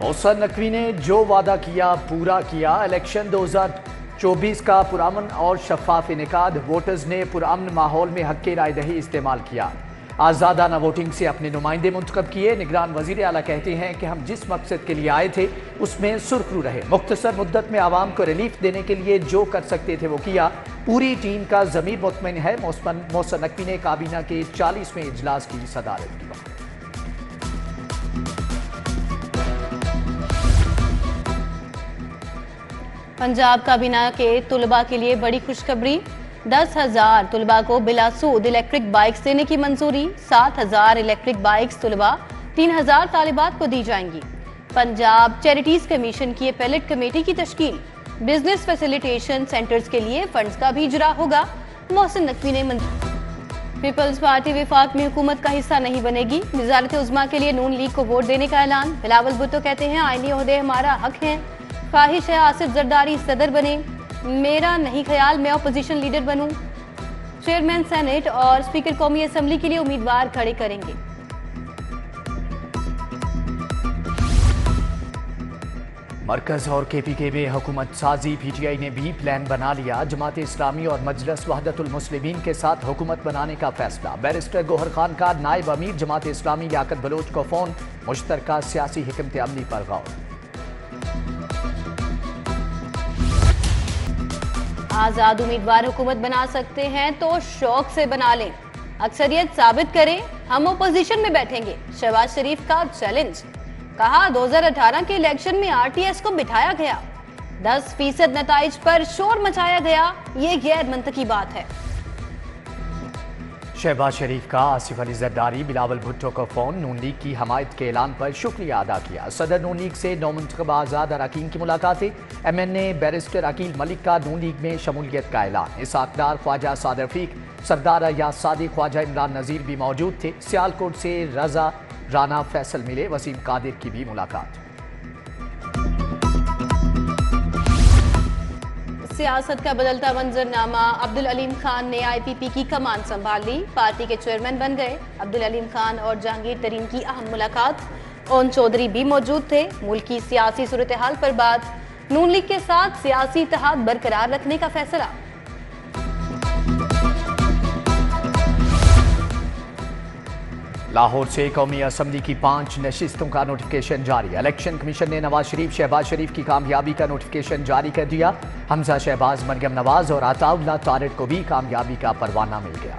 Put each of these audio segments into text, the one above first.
मोहसिन नकवी ने जो वादा किया पूरा किया। इलेक्शन 2024 का पुरअमन और शफाफ इनेकाद। वोटर्स ने पुरअमन माहौल में हक राय दही इस्तेमाल किया। आज़ादाना वोटिंग से अपने नुमाइंदे मुंतखब किए। निगरान वज़ीर आला कहते हैं कि हम जिस मकसद के लिए आए थे उसमें सुरखरू रहे। मुख्तसर मुद्दत में आवाम को रिलीफ देने के लिए जो कर सकते थे वो किया। पूरी टीम का ज़मीर मुतमईन है। मोहसिन नकवी ने काबीना के 40वें इजलास की सदारत की। पंजाब काबीना के तुलबा के लिए बड़ी खुशखबरी। 10,000 तुलबा को बिलासूद इलेक्ट्रिक बाइक्स देने की मंजूरी। 7,000 इलेक्ट्रिक बाइक्स तुलबा 3,000 तालिबात को दी जाएंगी। पंजाब चैरिटीज कमीशन की एपेलेट कमेटी की तश्कील। बिजनेस फैसिलिटेशन सेंटर्स के लिए फंड्स का भी इजरा होगा। मोहसिन नकवी ने पीपल्स पार्टी विफाक में हुकूमत का हिस्सा नहीं बनेगी। वज़ारत उज़्मा के लिए नून लीग को वोट देने का ऐलान। बिलावल भुट्टो कहते हैं आईनी ओहदे हमारा हक है। ख्वाहिश है आसिफ जरदारी सदर बने। मेरा नहीं ख्याल मैं अपोजिशन लीडर बनूं। चेयरमैन सेनेट और स्पीकर कौमी असेंबली के लिए उम्मीदवार खड़े करेंगे। मरकज और KPK में हुकूमत साजी। PTI ने भी प्लान बना लिया। जमात इस्लामी और मजलिस वहदतुल मुस्लिमीन के साथ हुकूमत बनाने का फैसला। बैरिस्टर गौहर खान का नायब अमीर जमात इस्लामी लियाकत बलोच को फोन। मुश्तरका सियासी हिकमत अमली पर गौर। आजाद उम्मीदवार हुकूमत बना सकते हैं तो शौक से बना लें। अक्सरियत साबित करें, हम ओपोजिशन में बैठेंगे। शहबाज शरीफ का चैलेंज। कहा 2018 के इलेक्शन में RTS को बिठाया गया। 10% नताइज पर शोर मचाया गया। ये गैर मंतकी बात है। शहबाज शरीफ का आसिफ अली जरदारी बिलावल भुट्टो को फोन। नून लीग की हमायत के ऐलान पर शुक्रिया अदा किया। सदर नून लीग से नौमुंतखब आज़ाद अरकान की मुलाकातें। MNA बैरिस्टर अकील मलिक का नून लीग में शमूलियत का ऐलान। इसाकदार ख्वाजा साद रफीक, सरदार अयाज सादिक, ख्वाजा इमरान नज़ीर भी मौजूद थे। सियालकोट से रजा राना फैसल मिले। वसीम कादिर की भी मुलाकात। सियासत का बदलता मंजरनामा। अब्दुल अलीम खान ने IPP की कमान संभाल ली। पार्टी के चेयरमैन बन गए। अब्दुल अलीम खान और जहांगीर तरीन की अहम मुलाकात। ओन चौधरी भी मौजूद थे। मुल्क की सियासी सूरत हाल पर बात। नून लीग के साथ सियासी इत्तेहाद बरकरार रखने का फैसला। लाहौर से कौमी असम्बली की 5 नशिस्तों का नोटिफिकेशन जारी। इलेक्शन कमीशन ने नवाज शरीफ शहबाज शरीफ की कामयाबी का नोटिफिकेशन जारी कर दिया। हमजा शहबाज, मरियम नवाज और अताउल्लाह तारिक को भी कामयाबी का परवाना मिल गया।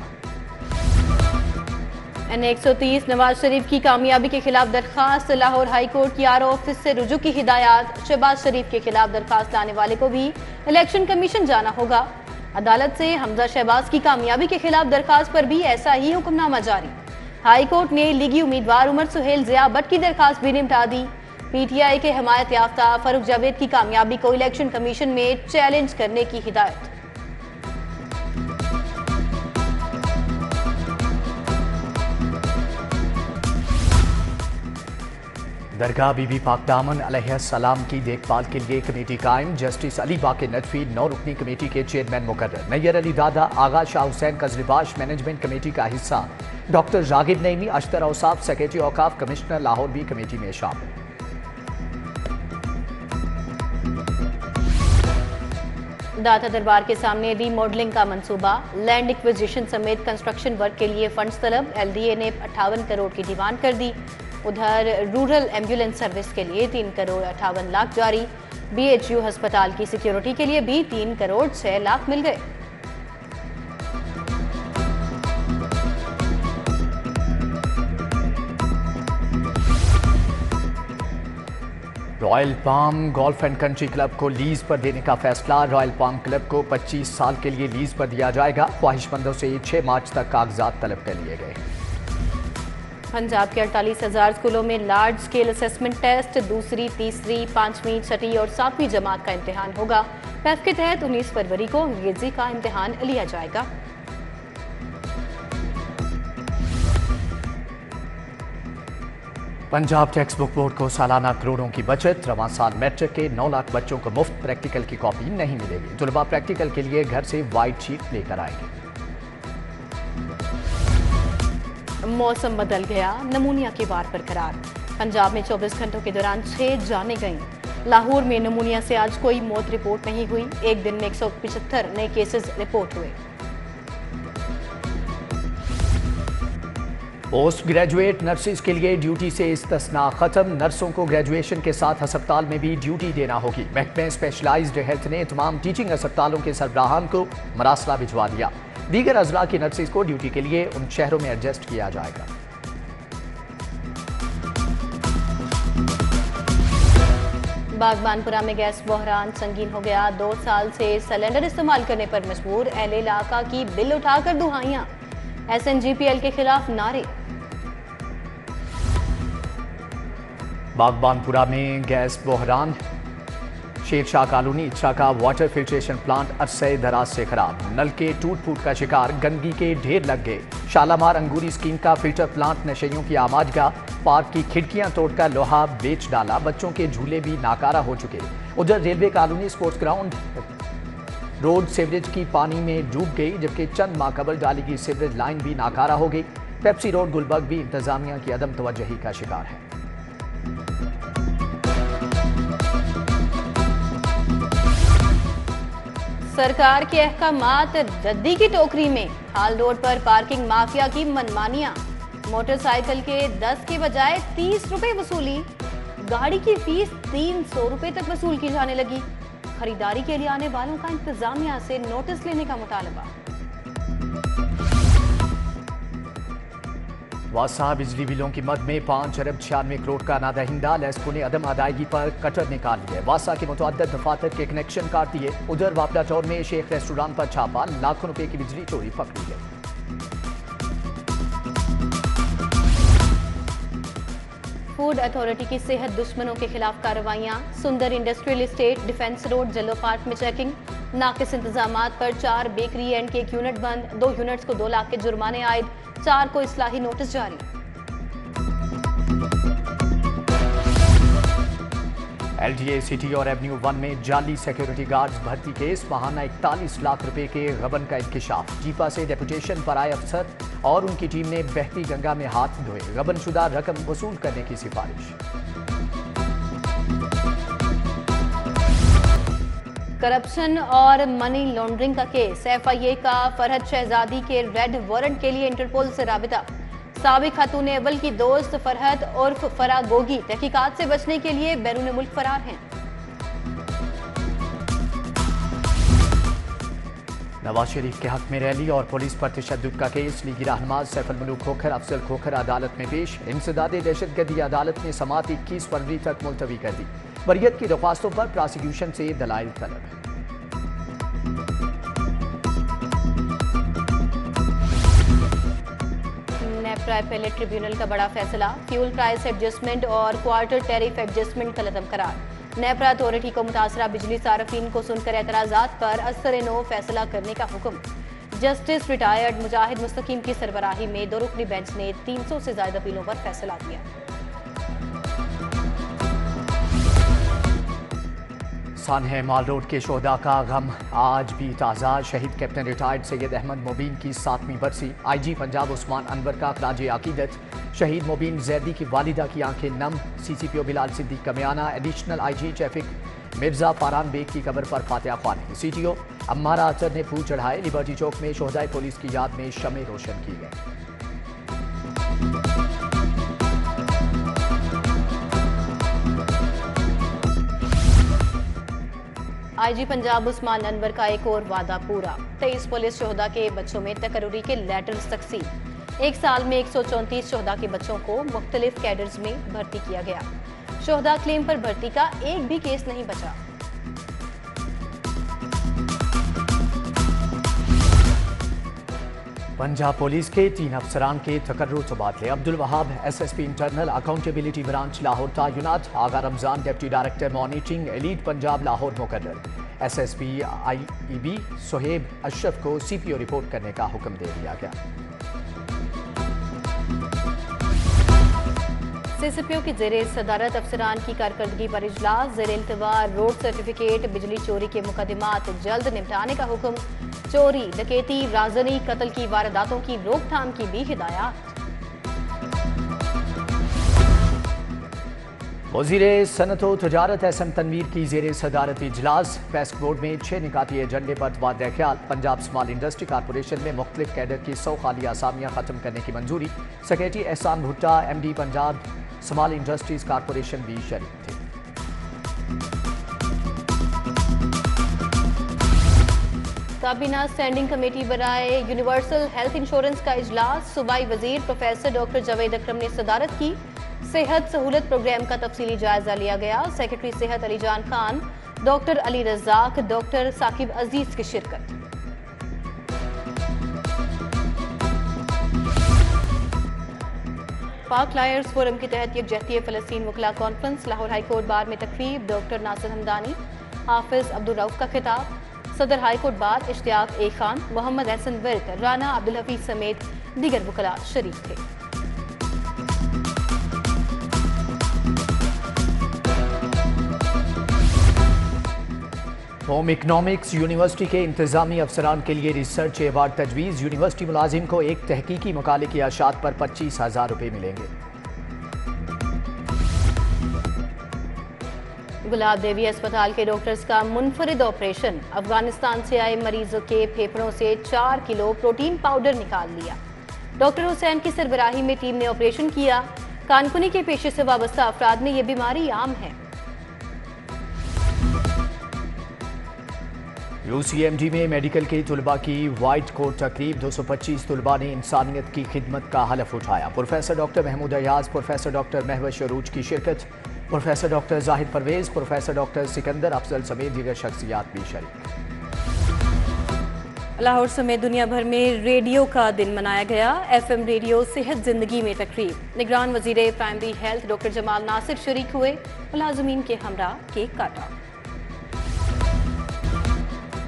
N130 नवाज शरीफ की कामयाबी के खिलाफ दरखास्त। लाहौर हाई कोर्ट की RO ऑफिस से रुजू की हिदायत। शहबाज शरीफ के खिलाफ दरखास्त लाने वाले को भी इलेक्शन कमीशन जाना होगा। अदालत से हमजा शहबाज की कामयाबी के खिलाफ दरखास्त पर भी ऐसा ही हुक्मनामा जारी। हाई कोर्ट ने लीगी उम्मीदवार उमर सुहेल ज़िया भट्ट की दरखास्त भी निपटा दी। PTI के हिमायत याफ्ता फारूक जावेद की कामयाबी को इलेक्शन कमीशन में चैलेंज करने की हिदायत। दरगाह बीबी पाक दामन अलैहिस्सलाम की देखभाल के लिए कमेटी कायम। जस्टिस अली बाक़िर नदवी 9 रुकनी कमेटी के चेयरमैन मुकर्रर। नैयर अली दादा, आगा शाह हुसैन कजलिबाश मैनेजमेंट कमेटी का हिस्सा। डॉक्टर रागिब नईमी, अख्तर औसाफ, सेक्रेटरी औकाफ कमिश्नर लाहौर भी कमेटी में शामिल। दाता दरबार के सामने रीमॉडलिंग का मंसूबा। लैंड एक्विजिशन समेत कंस्ट्रक्शन वर्क के लिए फंड्स तलब। LDA ने 58 करोड़ की डिमांड कर दी। उधर रूरल एम्बुलेंस सर्विस के लिए 3 करोड़ 58 लाख जारी। BHU अस्पताल की सिक्योरिटी के लिए भी 3 करोड़ 6 लाख मिल गए। Royal palm golf and country club को लीज पर देने का फैसला। रॉयल पाम क्लब को 25 साल के लिए लीज पर दिया जाएगा। ख्वाहिशमंदों से 6 मार्च तक कागजात तलब कर लिए गए। पंजाब के 48,000 स्कूलों में लार्ज स्केल असेसमेंट टेस्ट। दूसरी, तीसरी, 5वीं, 6ठी और 7वीं जमात का इम्तिहान होगा। पैफ के तहत 19 फरवरी को अंग्रेजी का इम्तिहान लिया जाएगा। पंजाब टेक्स्ट बुक बोर्ड को सालाना करोड़ों की बचत। रवां साल मैट्रिक के 9 लाख बच्चों को मुफ्त प्रैक्टिकल की कॉपी नहीं मिलेगी। तुलबा प्रैक्टिकल के लिए घर से वाइट शीट लेकर आएंगे। मौसम बदल गया, नमूनिया की वार बरकरार। पंजाब में 24 घंटों के दौरान 6 जानें गईं। लाहौर में नमूनिया से आज कोई मौत रिपोर्ट नहीं हुई। एक दिन में 175 नए केसेस रिपोर्ट हुए। पोस्ट ग्रेजुएट नर्सेज के लिए ड्यूटी से इस्तिस्ना खत्म। नर्सों को ग्रेजुएशन के साथ अस्पताल में भी ड्यूटी देना होगी। महकमे स्पेशलाइज्ड हेल्थ ने तमाम टीचिंग अस्पतालों के सरबराहान को मरासला भिजवा दिया। दीगर अजला की नर्सेज को ड्यूटी के लिए उन शहरों में एडजस्ट किया जाएगा। बागबानपुरा में गैस बहरान संगीन हो गया। 2 साल से सिलेंडर इस्तेमाल करने पर मजबूर। अहले इलाका की बिल उठाकर दुहाइयां। SNGPL के खिलाफ नारे। बागबानपुरा में गैस बहरान। शेरशाह कॉलोनी इच्छा का वाटर फिल्ट्रेशन प्लांट अरसे दराज से खराब। नल के टूट फूट का शिकार, गंदगी के ढेर लग गए। शालामार अंगूरी स्कीम का फिल्टर प्लांट नशेइयों की आमाजगाह। पार्क की खिड़कियां तोड़कर लोहा बेच डाला। बच्चों के झूले भी नाकारा हो चुके। उधर railway colony sports ground road sewerage की पानी में डूब गई, जबकि चंद माह कबल डाली गई सीवरेज लाइन भी नाकारा हो गई। पेप्सी रोड गुलबर्ग भी इंतजामिया की अदम तवज्जही का शिकार है। सरकार के अहकामात रद्दी की टोकरी में। हाल रोड पर पार्किंग माफिया की मनमानियां। मोटरसाइकिल के 10 के बजाय 30 रुपए वसूली। गाड़ी की फीस 300 रुपए तक वसूल की जाने लगी। खरीदारी के लिए आने वालों का इंतजामिया से नोटिस लेने का मुतालबा। वासा बिजली बिलों की मद में 5 अरब 96 करोड़ का नादहिंदा। लेस्को ने अदम अदायगी पर कटर निकाल लिए। वासा के मुतअद्दिद दफातर के कनेक्शन काट दिए। उधर वापडा टाउन में शेख रेस्टोरेंट पर छापा। लाखों रुपए की बिजली चोरी पकड़ी गई। फूड अथॉरिटी की सेहत दुश्मनों के खिलाफ कार्रवाइयां। सुंदर इंडस्ट्रियल एस्टेट, डिफेंस रोड, जलो पार्क में चेकिंग। नाकिस इंतजामात पर 4 बेकरी एंड केक यूनिट बंद। 2 यूनिट्स को 2 लाख के जुर्माने आयद। 4 को इस्लाही नोटिस जारी। LDA सिटी और एवेन्यू 1 में जाली सिक्योरिटी गार्ड्स भर्ती केस। माहाना 41 लाख रुपए के गबन का इंकशाफ। जीपा से डेपुटेशन पर आए अफसर और उनकी टीम ने बहती गंगा में हाथ धोए। गबनशुदा रकम वसूल करने की सिफारिश। करप्शन और मनी लॉन्ड्रिंग का केस। FIA का फरहद शहजादी के रेड वारंट के लिए इंटरपोल से राबिता। साबिक खातून अव्वल की दोस्त फरहद उर्फ फरा गोगी तहकीकात से बचने के लिए बैरून मुल्क फरार हैं। नवाज शरीफ के हक में रैली और पुलिस पर तशद्दुद का केस। लीगी रहनुमा सैफ अल मलूक खोखर, अफजल खोखर अदालत में पेश। इंसदादे दहशतगर्दी अदालत ने समाअत 21 फरवरी तक मुलतवी कर दी। बरियत की दरख्वास्तों पर प्रोसिक्यूशन से दलाइल तलब। नेप्रा एपेलेट ट्रिब्यूनल का बड़ा फैसला। फ्यूल प्राइस एडजस्टमेंट और क्वार्टर टैरिफ एडजस्टमेंट का लदम करार। नेप्रा अथॉरिटी को मुतासरा बिजली सार्फिन को सुनकर एतराजात पर असर-ए-नो फैसला करने का हुक्म। जस्टिस रिटायर्ड मुजाहिद मुस्तकीम की सरबराही में 2 रुकनी बेंच ने 300 से ज्यादा अपीलों पर फैसला दिया। सानह माल रोड के शोहदा का गम आज भी ताज़ा। शहीद कैप्टन रिटायर्ड सैयद अहमद मुबीन की 7वीं बरसी। IG पंजाब उस्मान अनवर का खराज अकीदत। शहीद मुबीन जैदी की वालिदा की आंखें नम। CCPO बिलाल सिद्दीक का बयाना। Additional IG traffic Mirza Faran Baig की कब्र पर फातिहा ख्वानी। CTO अम्मारा अतर ने फूल चढ़ाए। लिबर्टी चौक में शोहदाए पुलिस की याद में शमे रोशन की गई। IG पंजाब उस्मान अनवर का एक और वादा पूरा। 23 पुलिस शोहदा के बच्चों में तकर्री के लेटर्स तकसीम। 1 साल में 134 शोहदा के बच्चों को मुख्तलिफ कैडर्स में भर्ती किया गया। शोहदा क्लेम पर भर्ती का एक भी केस नहीं बचा। पंजाब पुलिस के 3 अफसरान के तकर्रुर तबादले। Abdul Wahab SSP internal accountability branch Lahore तैनात। Agha Ramzan deputy director monitoring elite Punjab Lahore मुकर्रर। SSP IEB सोहेब अशरफ को CPO रिपोर्ट करने का हुक्म दे दिया गया। CCPO की जेरे सदारत अफसरान की कारकर्दगी पर इजलास। जेर इल्तवा रोड सर्टिफिकेट बिजली चोरी के मुकदमात जल्द निपटाने का हुक्म। चोरी, डकैती, राजनी, कत्ल की वारदातों की रोकथाम की भी हिदायत। वज़ीर सनत व तजारत एहसन तनवीर की ज़ेर सदारत इजलास। पेस्क बोर्ड में 6 निकाती एजेंडे पर तबादला ख्याल। पंजाब स्मॉल इंडस्ट्री कॉरपोरेशन में मुख्तलिफ कैडर की 100 खाली आसामियाँ ख़त्म करने की मंजूरी। सेक्रेटरी एहसान भुट्टा MD Punjab small industries corporation भी शरीक थे। काबीना स्टैंडिंग कमेटी बनाए यूनिवर्सल हेल्थ इंश्योरेंस का इजलास। सूबाई वजीर प्रोफेसर डॉक्टर जावेद अकरम ने सदारत की। सेहत सहूलत प्रोग्राम का तफसीली जायजा लिया गया। सेक्रेटरी सेहत अलीजान खान, डॉक्टर अली रज़ाक, डॉक्टर साकिब अजीज की शिरकत। पाक लायर्स फोरम के तहत यकजहती फ़लस्तीन वकला कॉन्फ्रेंस। लाहौर हाईकोर्ट बार में तकरीब। डॉक्टर नासिर हमदानी, हाफिज अब्दुल रऊफ का खिताब। सदर हाईकोर्ट बार इश्तियाक ए खान, मोहम्मद एहसन विर्क, राना अब्दुल हफीज समेत दीगर वकला शरीक थे। होम इकनॉमिक्स यूनिवर्सिटी के इंतजामी अफसरान के लिए रिसर्च अवार्ड तजवीज़। यूनिवर्सिटी मुलाजिम को एक तहकीकी मकाले की आशात पर 25,000 रुपये मिलेंगे। गुलाब देवी अस्पताल के डॉक्टर्स का मुनफरिद ऑपरेशन। अफगानिस्तान से आए मरीजों के फेफड़ों से 4 किलो प्रोटीन पाउडर निकाल लिया। डॉक्टर हुसैन की सरबराही में टीम ने ऑपरेशन किया। कानकुनी के पेशे से वाबस्ता अफराद में यह बीमारी आम है। UCMD में मेडिकल के तुलबा की वाइट कोट तकरीब। 225 तुलबा ने इंसानियत की खिदमत का हलफ उठाया। Professor doctor Mahmood Ayaz, professor doctor Mahwash Arooj की शिरकत। Professor doctor Zahid Parvez, professor doctor Sikandar Afzal समेत दीगर शख्सियात भी शरीक। लाहौर समेत दुनिया भर में रेडियो का दिन मनाया गया। FM रेडियो सेहत जिंदगी में तकरीब। निगरान वजीर primary health doctor Jamal Nasir शरीक हुए। मुलाजमीन के हमरा केक काटा।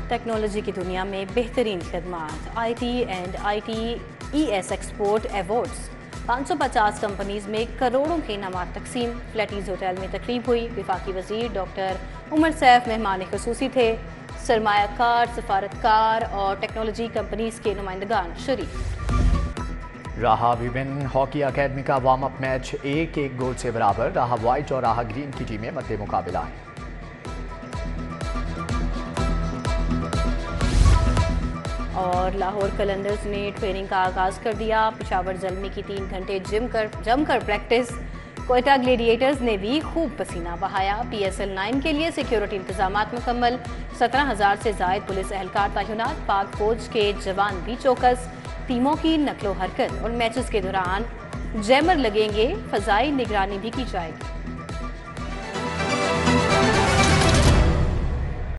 टेक्नोलॉजी की दुनिया में बेहतरीन खिदमात। IT and ITES export awards. 550 companies में करोड़ों के इनामात तकसीम। फ्लैटीज होटल में तकरीब हुई। वफाकी वजीर डॉक्टर उमर सैफ मेहमान खुसूसी थे। सरमायाकार, सफारतकार और टेक्नोलॉजी कंपनीज के नुमाइंदगान शरीक। राहा विमेन हॉकी अकेडमी का वार्म अप मैच 1-1 गोल से बराबर। राहा वाइट और राहा ग्रीन की टीमें मद्दे मुकाबला हैं। और लाहौर कलंदर्स ने ट्रेनिंग का आगाज कर दिया। पेशावर ज़ल्मी की 3 घंटे जमकर प्रैक्टिस। कोयटा ग्लेडिएटर्स ने भी खूब पसीना बहाया। PSL 9 के लिए सिक्योरिटी इंतजामात मुकम्मल। 17,000 से जायद पुलिस एहलकार तैनात। पाक फौज के जवान भी चौकस। टीमों की नकलो हरकत और मैचेस के दौरान जैमर लगेंगे। फजाई निगरानी भी की जाएगी।